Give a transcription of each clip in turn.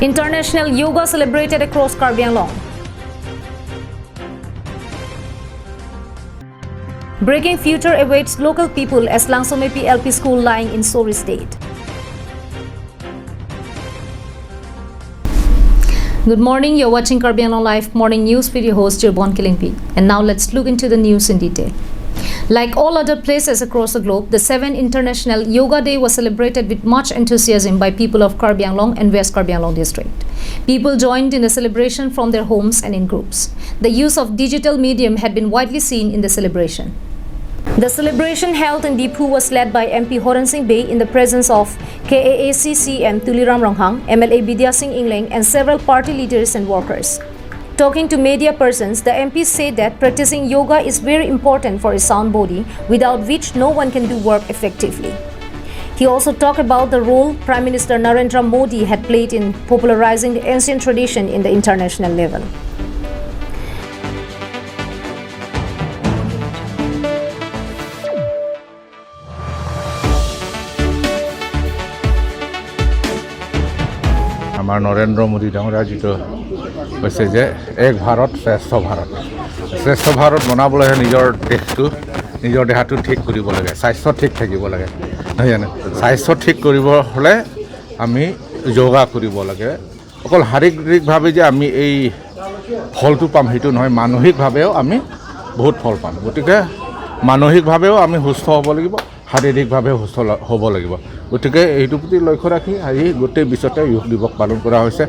International Yoga celebrated across Karbi Anglong. Breaking future awaits local people as Langso LP school lying in sorry state. Good morning, you're watching Karbi Anglong Live Morning News with your host Jirbon Kilingpi. And now let's look into the news in detail. Like all other places across the globe, the 7th International Yoga Day was celebrated with much enthusiasm by people of Karbi Anglong and West Karbi Anglong district. People joined in the celebration from their homes and in groups. The use of digital medium had been widely seen in the celebration. The celebration held in Dipu was led by MP Horan Singh Bey in the presence of KAL CM Tuliram Ronghang, MLA Bidya Singh Ingling and several party leaders and workers. Talking to media persons, the MP said that practicing yoga is very important for a sound body, without which no one can do work effectively. He also talked about the role Prime Minister Narendra Modi had played in popularizing the ancient tradition in the international level. আমাৰ নৰেন্দ্ৰ মোদী ডাঙৰীয়া যিটো কৈছে যে এক ভাৰত শ্ৰেষ্ঠ ভাৰত বনাবলৈ নিজৰ দেশটো নিজৰ দেহাটো ঠিক কৰিব লাগে, স্বাস্থ্য ঠিক থাকিব লাগে, নহয় জানো? স্বাস্থ্য ঠিক কৰিব হ'লে আমি যোগা কৰিব লাগে। অকল শাৰীৰিকভাৱে যে আমি এই ফলটো পাম সেইটো নহয়, মানসিকভাৱেও আমি বহুত ফল পাম। গতিকে মানসিকভাৱেও আমি সুস্থ হ'ব লাগিব, শাৰীৰিকভাৱেও সুস্থ হ'ব লাগিব। গতিকে এইটোৰ প্ৰতি লক্ষ্য ৰাখি আজি গোটেই বিশ্বতে যোগ দিৱস পালন কৰা হৈছে।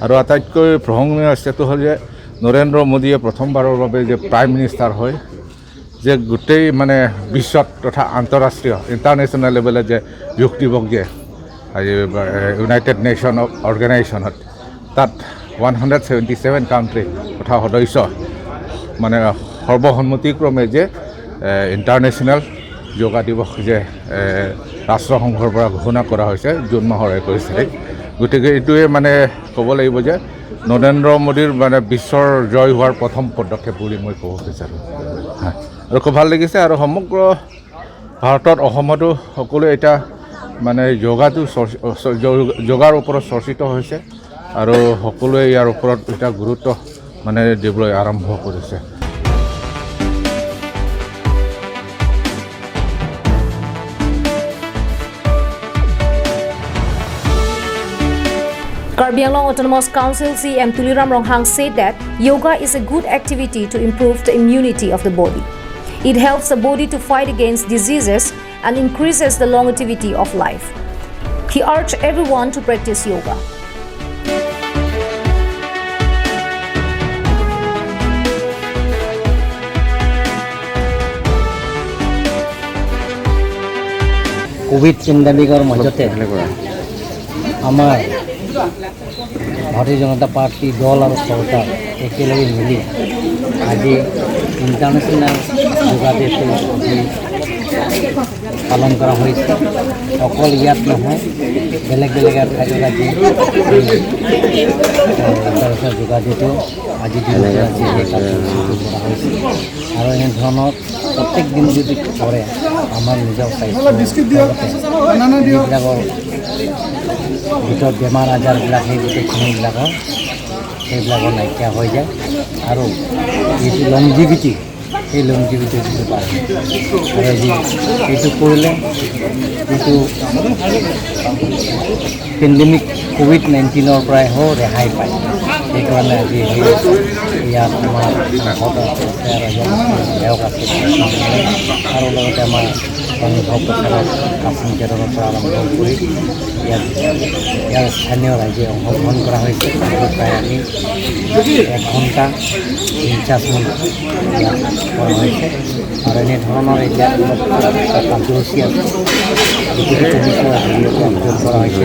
আৰু আটাইতকৈ প্ৰশংসনীয় কথাটো হ'ল যে নৰেন্দ্ৰ মোদীয়ে প্ৰথমবাৰৰ বাবে যে প্ৰাইম মিনিষ্টাৰ হয়, যে গোটেই মানে বিশ্বত তথা আন্তঃৰাষ্ট্ৰীয় ইণ্টাৰনেশ্যনেল লেভেলত যে যোগ দিৱস যে আজি ইউনাইটেড নেশ্যন অৰ্গেনাইজেশ্যনত তাত 177 কাণ্ট্ৰি তথা সদস্য মানে সৰ্বসন্মতিক্ৰমে যে ইণ্টাৰনেশ্যনেল যোগা দিৱস যে ৰাষ্ট্ৰসংঘৰ পৰা ঘোষণা কৰা হৈছে জুন মাহৰ 21 তাৰিখ। গতিকে এইটোৱে মানে ক'ব লাগিব যে নৰেন্দ্ৰ মোদীৰ মানে বিশ্বৰ জয় হোৱাৰ প্ৰথম পদক্ষেপ বুলি মই ক'ব বিচাৰোঁ। আৰু খুব ভাল লাগিছে। আৰু সমগ্ৰ ভাৰতত অসমতো সকলোৱে এতিয়া মানে যোগাৰ ওপৰত চৰ্চিত হৈছে আৰু সকলোৱে ইয়াৰ ওপৰত এটা গুৰুত্ব মানে দিবলৈ আৰম্ভ কৰিছে। Karbi Anglong Autonomous Council CM Tuliram Ronghang said that yoga is a good activity to improve the immunity of the body. It helps the body to fight against diseases and increases the longevity of life. He urged everyone to practice yoga. Covid পেণ্ডেমিকৰ মাজতে আমাৰ ভাৰতীয় জনতা party দল আৰু চৰকাৰ একেলগে মিলি আজি international yoga ডেটো পালন কৰা হৈছে। অকল ইয়াত নহয়, বেলেগ বেলেগ ঠাইত আজি ইণ্টাৰনেশ্যনেল যোগা ডেটো আজি দিনতে আজি এই কাৰ্যসূচীটো কৰা হৈছে। আৰু এনেধৰণৰ প্ৰত্যেক দিন যদি কৰে আমাৰ নিজৰ স্বাস্থ্য যিবিলাকৰ ভিতৰত বেমাৰ আজাৰবিলাক সেই গোটেইখিনিবিলাকৰ নাইকিয়া হৈ যায়। আৰু যিটো লংজিভিটি সেই লংজিভিটি যিটো পায় আৰু এইটো কৰিলে যিটো পেণ্ডেমিক কোভিড-19ৰ পৰাই ৰেহাই পায়। সেইকাৰণে আজি ইয়াত আমাৰ বিধায়ক আছে আৰু লগতে আমাৰ অনুভৱ প্ৰচাৰক কাশ্মীৰ কেৰলৰ পৰা আৰম্ভ কৰি ইয়াৰ স্থানীয় ৰাইজে অংশগ্ৰহণ কৰা হৈছে। প্ৰায় আমি 1 ঘণ্টা 50 মিনিট ইয়াত কৰা হৈছে। আৰু এনেধৰণৰ এতিয়া কাৰ্যসূচী আছে যিটো আপলোড কৰা হৈছে।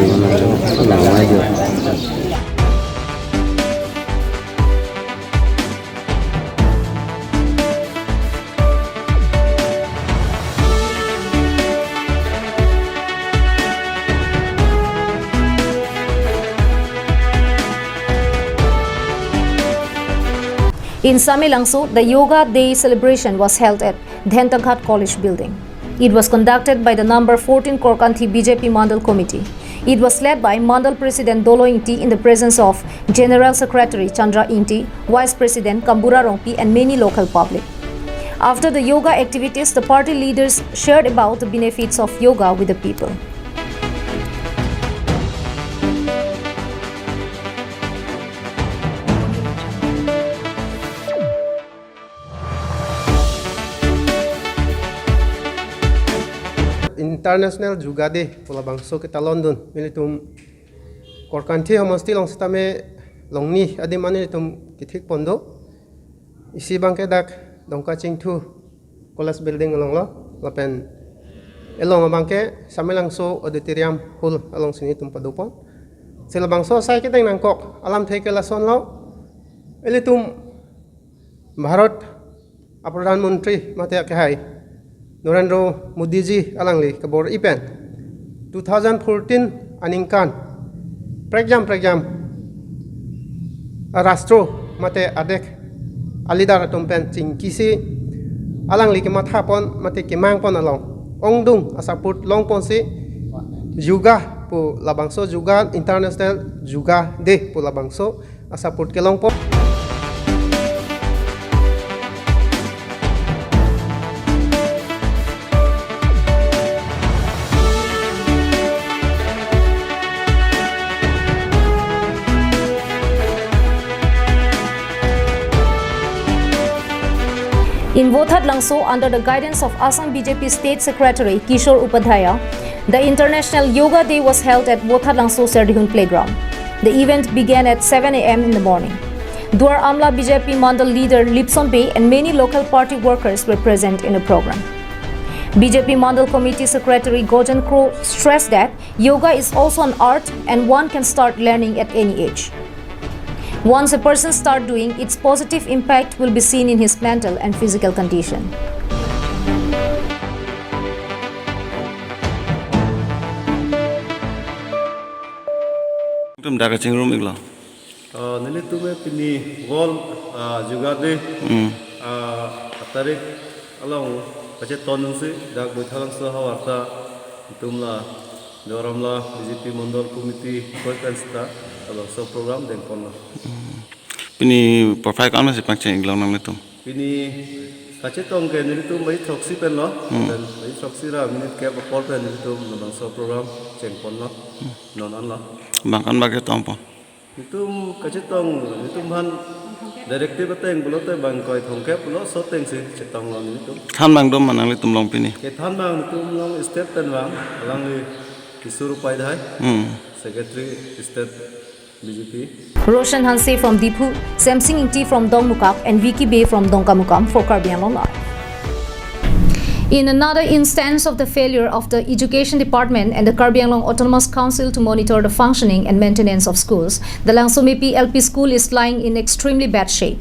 In Langso, the Yoga Day celebration was held at Dhentaghat College building. It was conducted by the number 14 Korkanthi BJP Mandal Committee. It was led by Mandal President Dolo Inti in the presence of General Secretary Chandra Inti, Vice President Kambura Rongpi and many local public. After the yoga activities, the party leaders shared about the benefits of yoga with the people. International Yoga Day pula Langso kita London militum korkanti homosti long sitame longni adi mani tum kithik pondo isi bangke dak dongka chingthu college building along lo lapen elong bangke same Langso auditorium hall along sini tum padupon sila bangso sai kita nangkok alam thai kelason lo elitum Bharat Pradhan Mantri mate kahai Narendra Modi ji alangli kabor event 2014 aningkan pregjam rastro mate adek alidar tumpen chingkisi alangli ke mathapon mate kemang pon along ongdung asaput longpon si yoga pu labangso yoga international yoga day pu labangso asaput ke longpon. In Vothat Langso, under the guidance of Assam BJP State Secretary Kishore Upadhyaya, the International Yoga Day was held at Vothat Langso Serdihun Playground. The event began at 7 a.m. in the morning. Duar Amla BJP Mandal leader Lipson Bey and many local party workers were present in the program. BJP Mandal Committee Secretary Gojan Crow stressed that yoga is also an art and one can start learning at any age. Once a person starts doing, its positive impact will be seen in his mental and physical condition. Tum daga chingrum igla. Nili tume pini wall juga de tarik along pace tonun se dak boithalang sa hawarta tumla doramla BJP Mandal Committee Koikansta along so program den konla. Pini profile kan masih pangceng igla nang litum. Pini kace tong ke nili tum bai troksi pen lo dan bai troksi ra minute ke bapol pen nili tum along so program ceng konla nonan la. Bangkan bagai tompo. Itu kace tong itu han directive teng bulo te bang koi thongke bulo so teng si cetong lo nili tum. Kan bang dom manang litum long pini. Ke than bang tum long step ten bang alang li Kisuru Paidhai, Secretary State BJP. Roshan Hanse from Dipu, Samsing Inti from Dongmukap and Vicky Bay from Dongkamukam for Karbi Anglong Live. In another instance of the failure of the Education Department and the Karbi Anglong Autonomous Council to monitor the functioning and maintenance of schools, the Langso Mepi LP School is lying in extremely bad shape.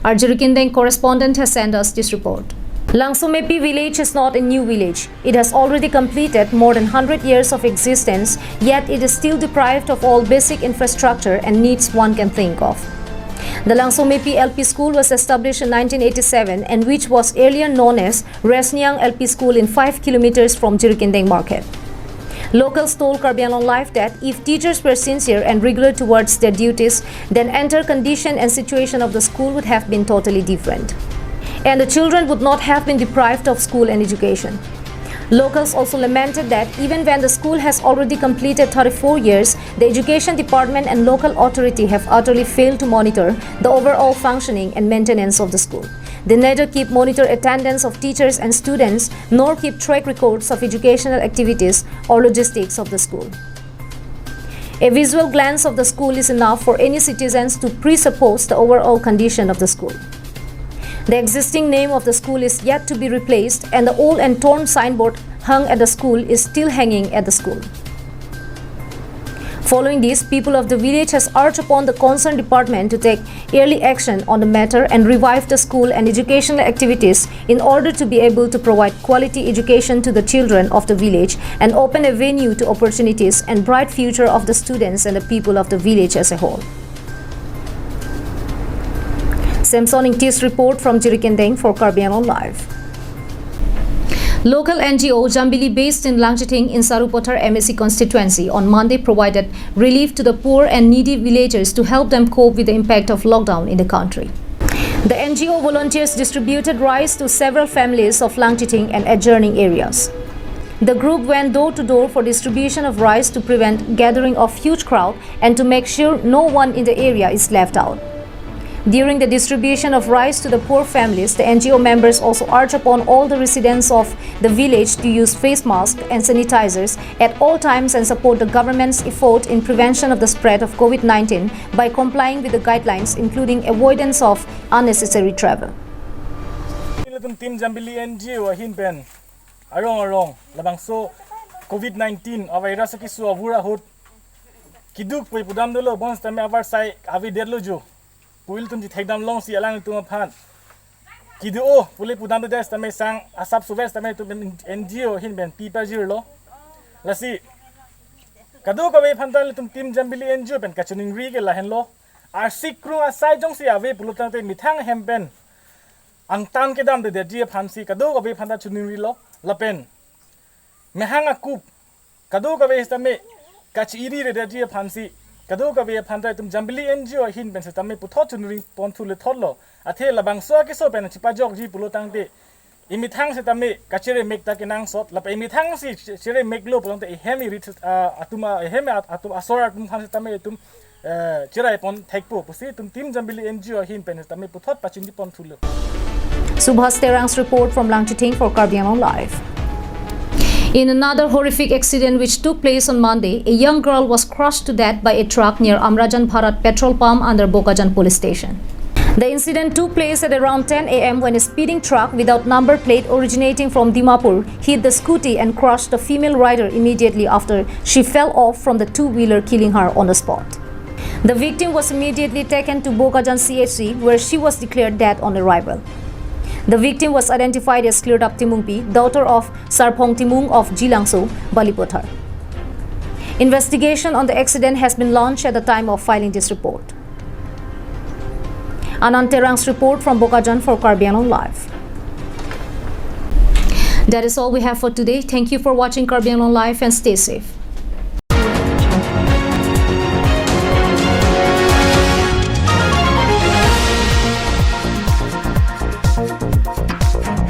Our Jirikindeng correspondent has sent us this report. Langso Mepi village is not a new village. It has already completed more than 100 years of existence, yet it is still deprived of all basic infrastructure and needs one can think of. The Langso Mepi LP School was established in 1987 and which was earlier known as Resniang LP School in 5 kilometers from Jirikindeng Market. Locals told Karbi Anglong Live that if teachers were sincere and regular towards their duties, then entire condition and situation of the school would have been totally different, and the children would not have been deprived of school and education. Locals also lamented that even when the school has already completed 34 years, the Education Department and local authority have utterly failed to monitor the overall functioning and maintenance of the school. They neither keep monitor attendance of teachers and students, nor keep track records of educational activities or logistics of the school. A visual glance of the school is enough for any citizens to presuppose the overall condition of the school. The existing name of the school is yet to be replaced, and the old and torn signboard hung at the school is still hanging at the school. Following this, people of the village has urged upon the concerned department to take early action on the matter and revive the school and educational activities in order to be able to provide quality education to the children of the village and open a venue to opportunities and bright future of the students and the people of the village as a whole. Samson Ingtis report from Jirikindeng for Karbi Anglong Live. Local NGO Jambili based in Langchiting in Sarupotar MSC constituency on Monday provided relief to the poor and needy villagers to help them cope with the impact of lockdown in the country. The NGO volunteers distributed rice to several families of Langchiting and adjoining areas. The group went door to door for distribution of rice to prevent gathering of huge crowd and to make sure no one in the area is left out. During the distribution of rice to the poor families, the NGO members also urged upon all the residents of the village to use face masks and sanitizers at all times and support the government's effort in prevention of the spread of COVID-19 by complying with the guidelines, including avoidance of unnecessary travel. Team Jambili NGO hin pen arong Langso COVID-19 a virus ki su avura hot kiduk pui pudam dolo bons tame avar sai avi derlo jo puil tum ji thekdam long si alang tum phan kidu o puli pudam des tame sang asap suves tame tum NGO hin ben pipa jirlo lasi kadu ka ve phantan tum Team Jambili NGO pen kachuning ri ke lahen lo ar sikru asai jong si ave pulutang te mithang hempen ang tan ke dam de dia phansi kadu ka ve phanta chuning ri lo lapen mehanga kup kadu ka ve stame kachiri re dia phansi kadu ka ve phanta tum Jambili NGO hin ben se tame puthot chuning pon thule thotlo athe labangso ke so pen chipa jok ji pulutang te imithang se tame kachere mek ta ke nang sot lap imithang si chere mek lo pulong te hemi rit atuma hemi atum asora tum phan se tame tum chirai pon thekpo pusi tum Team Jambili NGO hin pen se tame puthot pachin ji pon thulo. Subhas Terang's report from Langchiting for Karbi Anglong Live. In another horrific accident which took place on Monday, a young girl was crushed to death by a truck near Amrajan Bharat petrol pump under Bokajan police station. The incident took place at around 10 a.m. when a speeding truck without number plate originating from Dimapur hit the scooty and crushed the female rider immediately after she fell off from the two-wheeler, killing her on the spot. The victim was immediately taken to Bokajan CHC where she was declared dead on arrival. The victim was identified as Cleared-up Timungpi, daughter of Sarpong Timung of Langso, Balipothar. Investigation on the accident has been launched at the time of filing this report. Anand Terang's report from Bokajan for Karbi Anglong Live. That is all we have for today. Thank you for watching Karbi Anglong Live and stay safe.